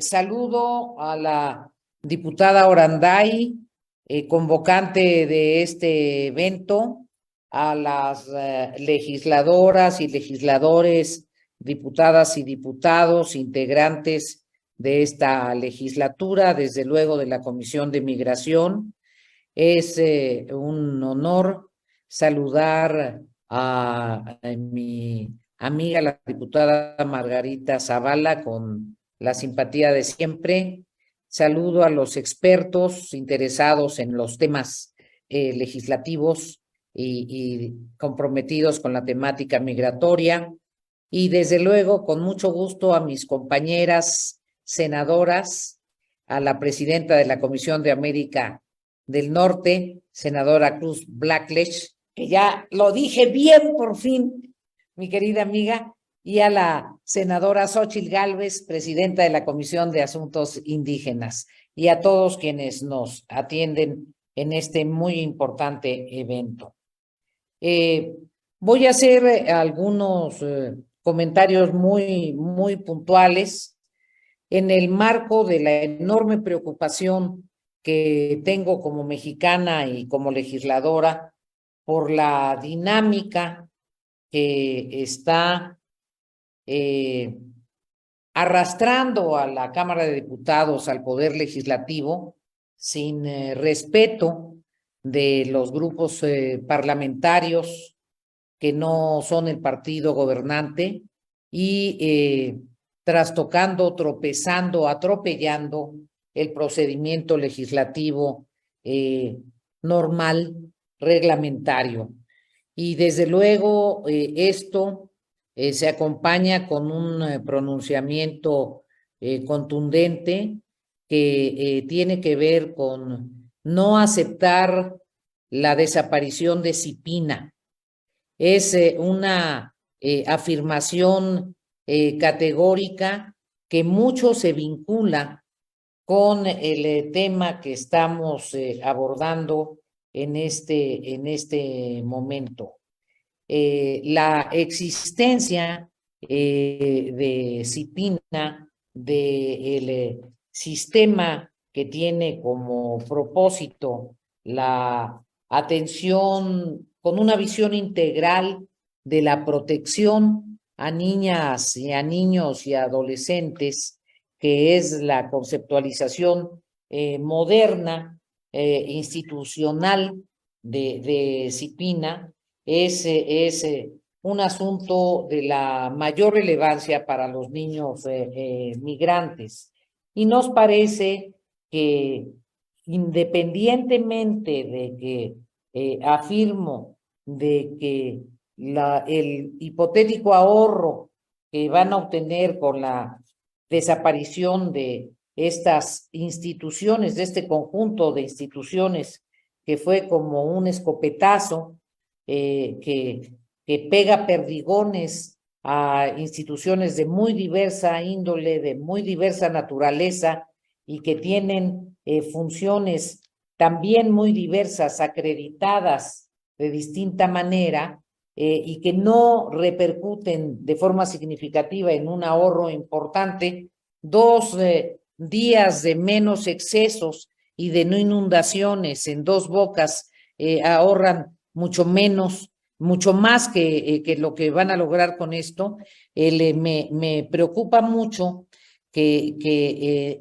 Saludo a la diputada Oranday, convocante de este evento, a las legisladoras y legisladores, diputadas y diputados, integrantes de esta legislatura, desde luego de la Comisión de Migración. Es un honor saludar a mi amiga, la diputada Margarita Zavala, con la simpatía de siempre. Saludo a los expertos interesados en los temas legislativos y comprometidos con la temática migratoria. Y desde luego, con mucho gusto, a mis compañeras senadoras, a la presidenta de la Comisión de América del Norte, senadora Cruz Blackledge, que ya lo dije bien por fin, mi querida amiga, y a la senadora Xóchitl Gálvez, presidenta de la Comisión de Asuntos Indígenas, y a todos quienes nos atienden en este muy importante evento. Voy a hacer algunos comentarios muy puntuales en el marco de la enorme preocupación que tengo como mexicana y como legisladora por la dinámica que está arrastrando a la Cámara de Diputados, al Poder Legislativo, sin respeto de los grupos parlamentarios que no son el partido gobernante y trastocando, tropezando, atropellando el procedimiento legislativo normal, reglamentario. Y desde luego esto se acompaña con un pronunciamiento contundente que tiene que ver con no aceptar la desaparición de Cipina. Es una afirmación categórica que mucho se vincula con el tema que estamos abordando en este momento. La existencia de Cipina, del sistema que tiene como propósito la atención con una visión integral de la protección a niñas y a niños y adolescentes, que es la conceptualización moderna, institucional de Cipina, es un asunto de la mayor relevancia para los niños migrantes. Y nos parece que independientemente de que afirmo de que el hipotético ahorro que van a obtener con la desaparición de estas instituciones, de este conjunto de instituciones que fue como un escopetazo que pega perdigones a instituciones de muy diversa índole, de muy diversa naturaleza y que tienen funciones también muy diversas, acreditadas de distinta manera, y que no repercuten de forma significativa en un ahorro importante, 2 días de menos excesos y de no inundaciones en Dos Bocas ahorran mucho menos, mucho más que lo que van a lograr con esto. Me preocupa mucho que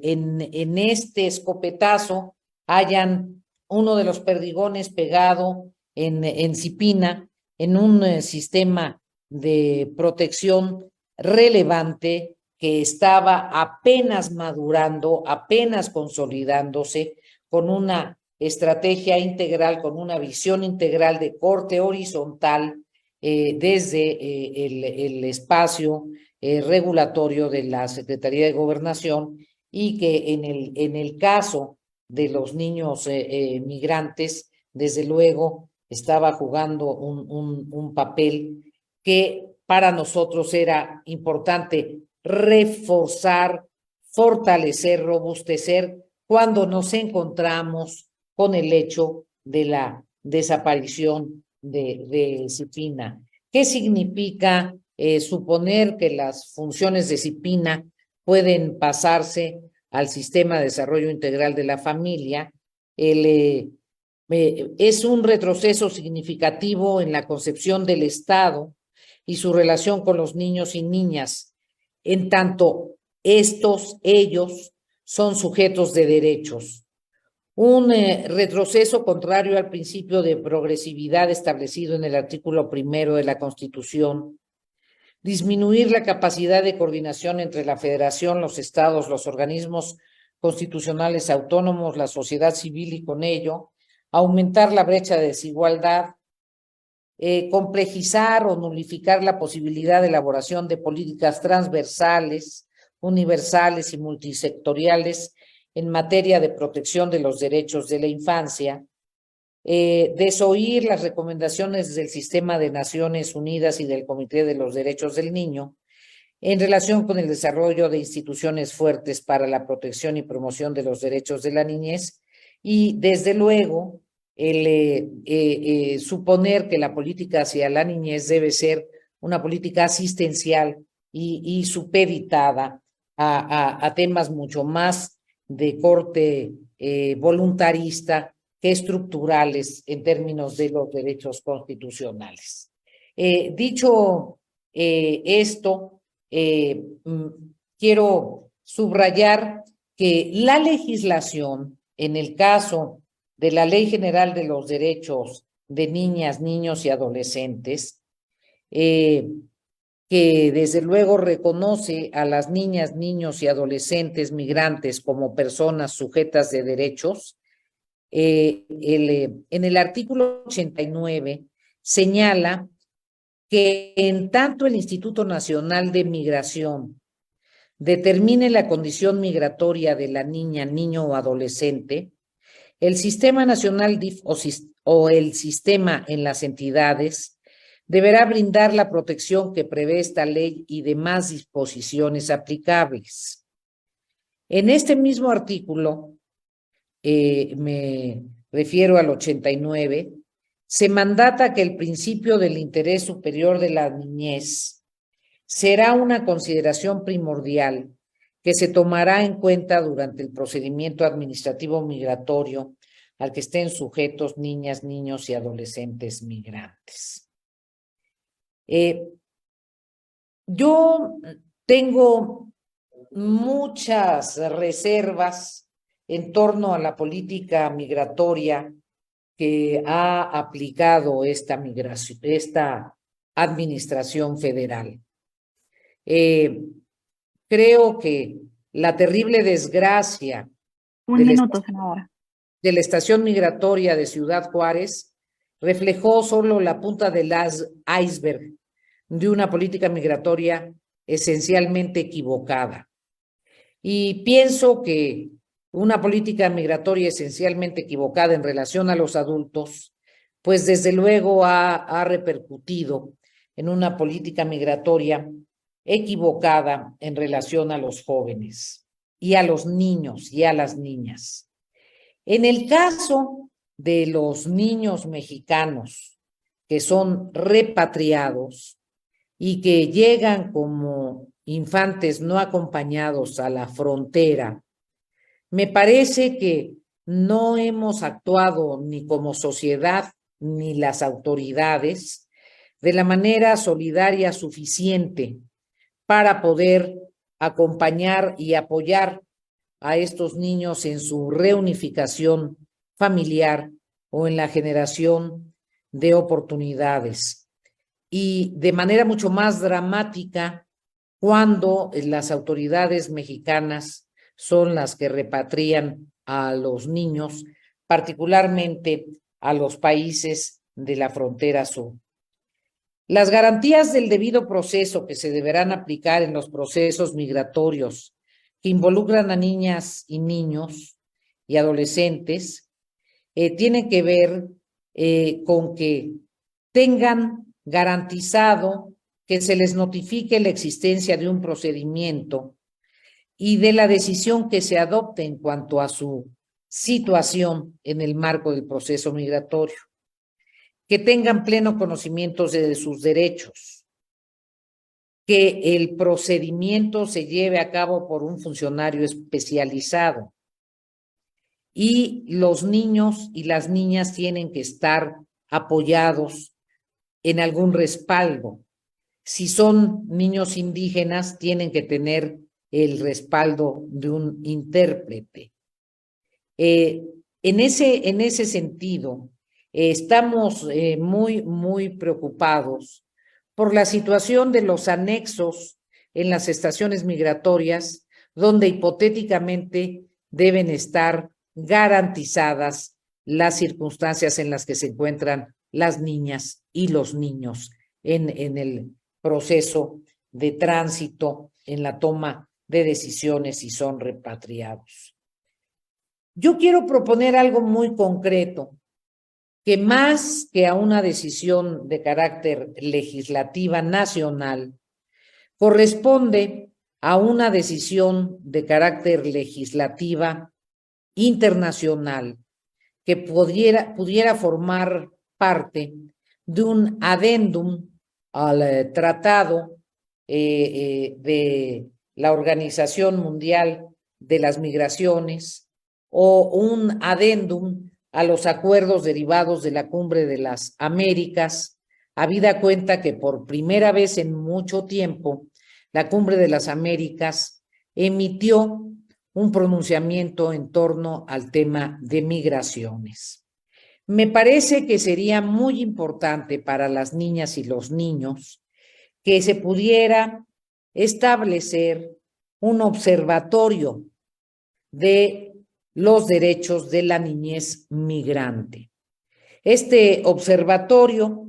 en este escopetazo hayan uno de los perdigones pegado en Cipina, en un sistema de protección relevante que estaba apenas madurando, apenas consolidándose, con una estrategia integral, con una visión integral de corte horizontal desde el espacio regulatorio de la Secretaría de Gobernación, y que en el caso de los niños migrantes, desde luego, estaba jugando un papel que para nosotros era importante reforzar, fortalecer, robustecer cuando nos encontramos con el hecho de la desaparición de Cipina. ¿Qué significa suponer que las funciones de Cipina pueden pasarse al sistema de desarrollo integral de la familia. Es un retroceso significativo en la concepción del Estado y su relación con los niños y niñas, en tanto ellos, son sujetos de derechos. Un retroceso contrario al principio de progresividad establecido en el artículo 1 de la Constitución, disminuir la capacidad de coordinación entre la Federación, los estados, los organismos constitucionales autónomos, la sociedad civil y con ello, aumentar la brecha de desigualdad, complejizar o nulificar la posibilidad de elaboración de políticas transversales, universales y multisectoriales en materia de protección de los derechos de la infancia, desoír las recomendaciones del Sistema de Naciones Unidas y del Comité de los Derechos del Niño en relación con el desarrollo de instituciones fuertes para la protección y promoción de los derechos de la niñez y, desde luego, suponer que la política hacia la niñez debe ser una política asistencial y supeditada a temas mucho más de corte voluntarista que estructurales en términos de los derechos constitucionales. Dicho esto, quiero subrayar que la legislación, en el caso de la Ley General de los Derechos de Niñas, Niños y Adolescentes, que desde luego reconoce a las niñas, niños y adolescentes migrantes como personas sujetas de derechos, en el artículo 89 señala que en tanto el Instituto Nacional de Migración determine la condición migratoria de la niña, niño o adolescente, el Sistema Nacional DIF o el sistema en las entidades deberá brindar la protección que prevé esta ley y demás disposiciones aplicables. En este mismo artículo, me refiero al 89, se mandata que el principio del interés superior de la niñez será una consideración primordial que se tomará en cuenta durante el procedimiento administrativo migratorio al que estén sujetos niñas, niños y adolescentes migrantes. Yo tengo muchas reservas en torno a la política migratoria que ha aplicado esta administración federal. Creo que la terrible desgracia de la estación migratoria de Ciudad Juárez reflejó solo la punta del iceberg de una política migratoria esencialmente equivocada. Y pienso que una política migratoria esencialmente equivocada en relación a los adultos, pues desde luego ha repercutido en una política migratoria equivocada en relación a los jóvenes y a los niños y a las niñas. En el caso de los niños mexicanos que son repatriados y que llegan como infantes no acompañados a la frontera, me parece que no hemos actuado ni como sociedad ni las autoridades de la manera solidaria suficiente para poder acompañar y apoyar a estos niños en su reunificación familiar o en la generación de oportunidades. Y de manera mucho más dramática cuando las autoridades mexicanas son las que repatrian a los niños, particularmente a los países de la frontera sur. Las garantías del debido proceso que se deberán aplicar en los procesos migratorios que involucran a niñas y niños y adolescentes tienen que ver con que tengan garantizado que se les notifique la existencia de un procedimiento y de la decisión que se adopte en cuanto a su situación en el marco del proceso migratorio, que tengan pleno conocimiento de sus derechos, que el procedimiento se lleve a cabo por un funcionario especializado y los niños y las niñas tienen que estar apoyados en algún respaldo. Si son niños indígenas, tienen que tener el respaldo de un intérprete. En ese sentido, estamos muy preocupados por la situación de los anexos en las estaciones migratorias, donde hipotéticamente deben estar garantizadas las circunstancias en las que se encuentran las niñas y los niños en el proceso de tránsito, en la toma de decisiones si son repatriados. Yo quiero proponer algo muy concreto, que más que a una decisión de carácter legislativa nacional, corresponde a una decisión de carácter legislativa internacional que pudiera formar parte de un adendum al tratado de la Organización Mundial de las Migraciones o un adendum a los acuerdos derivados de la Cumbre de las Américas, habida cuenta que por primera vez en mucho tiempo la Cumbre de las Américas emitió un pronunciamiento en torno al tema de migraciones. Me parece que sería muy importante para las niñas y los niños que se pudiera establecer un observatorio de los derechos de la niñez migrante. Este observatorio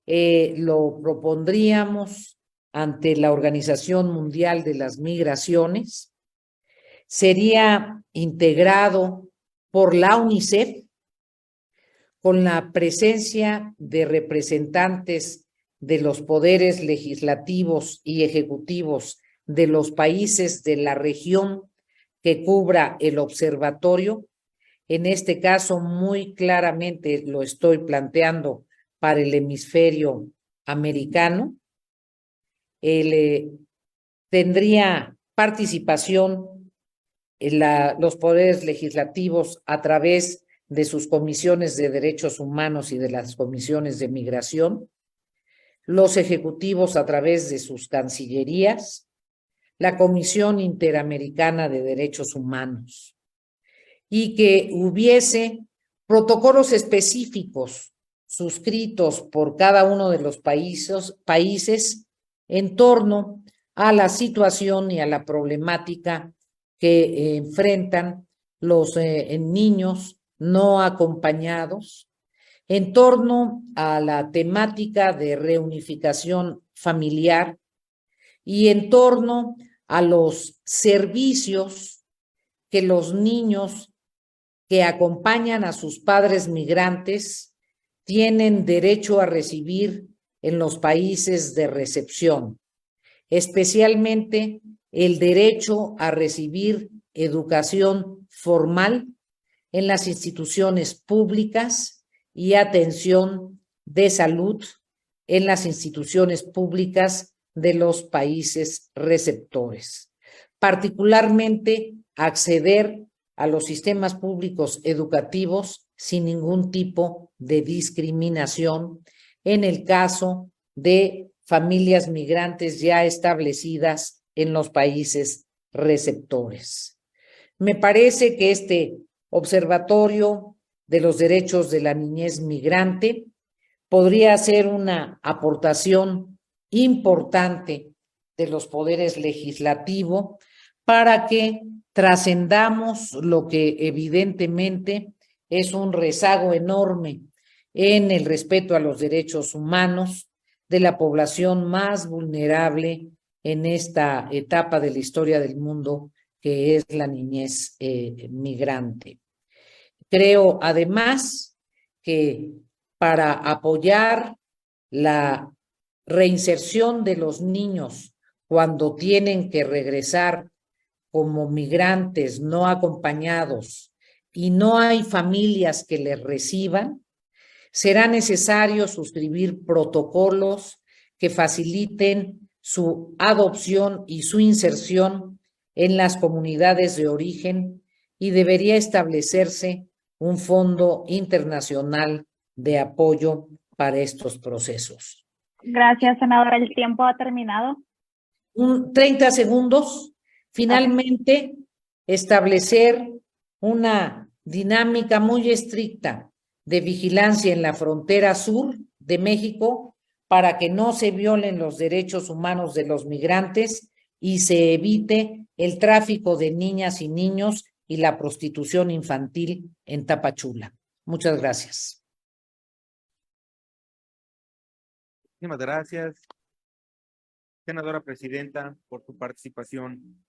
lo propondríamos ante la Organización Mundial de las Migraciones. Sería integrado por la UNICEF, con la presencia de representantes de los poderes legislativos y ejecutivos de los países de la región que cubra el observatorio. En este caso, muy claramente lo estoy planteando para el hemisferio americano. Tendría participación en los poderes legislativos a través de sus comisiones de derechos humanos y de las comisiones de migración, los ejecutivos a través de sus cancillerías, la Comisión Interamericana de Derechos Humanos, y que hubiese protocolos específicos suscritos por cada uno de los países en torno a la situación y a la problemática que enfrentan los niños no acompañados, en torno a la temática de reunificación familiar y en torno a los servicios que los niños que acompañan a sus padres migrantes tienen derecho a recibir en los países de recepción, especialmente el derecho a recibir educación formal en las instituciones públicas y atención de salud en las instituciones públicas de los países receptores. Particularmente, acceder a los sistemas públicos educativos sin ningún tipo de discriminación en el caso de familias migrantes ya establecidas en los países receptores. Me parece que este observatorio de los derechos de la niñez migrante podría ser una aportación importante de los poderes legislativos para que trascendamos lo que evidentemente es un rezago enorme en el respeto a los derechos humanos de la población más vulnerable en esta etapa de la historia del mundo, que es la niñez migrante. Creo, además, que para apoyar la reinserción de los niños cuando tienen que regresar como migrantes no acompañados y no hay familias que les reciban, será necesario suscribir protocolos que faciliten su adopción y su inserción en las comunidades de origen y debería establecerse un fondo internacional de apoyo para estos procesos. Gracias, senadora. El tiempo ha terminado. 30 segundos. Finalmente, establecer una dinámica muy estricta de vigilancia en la frontera sur de México para que no se violen los derechos humanos de los migrantes y se evite el tráfico de niñas y niños y la prostitución infantil en Tapachula. Muchas gracias. Muchísimas gracias, senadora presidenta, por su participación.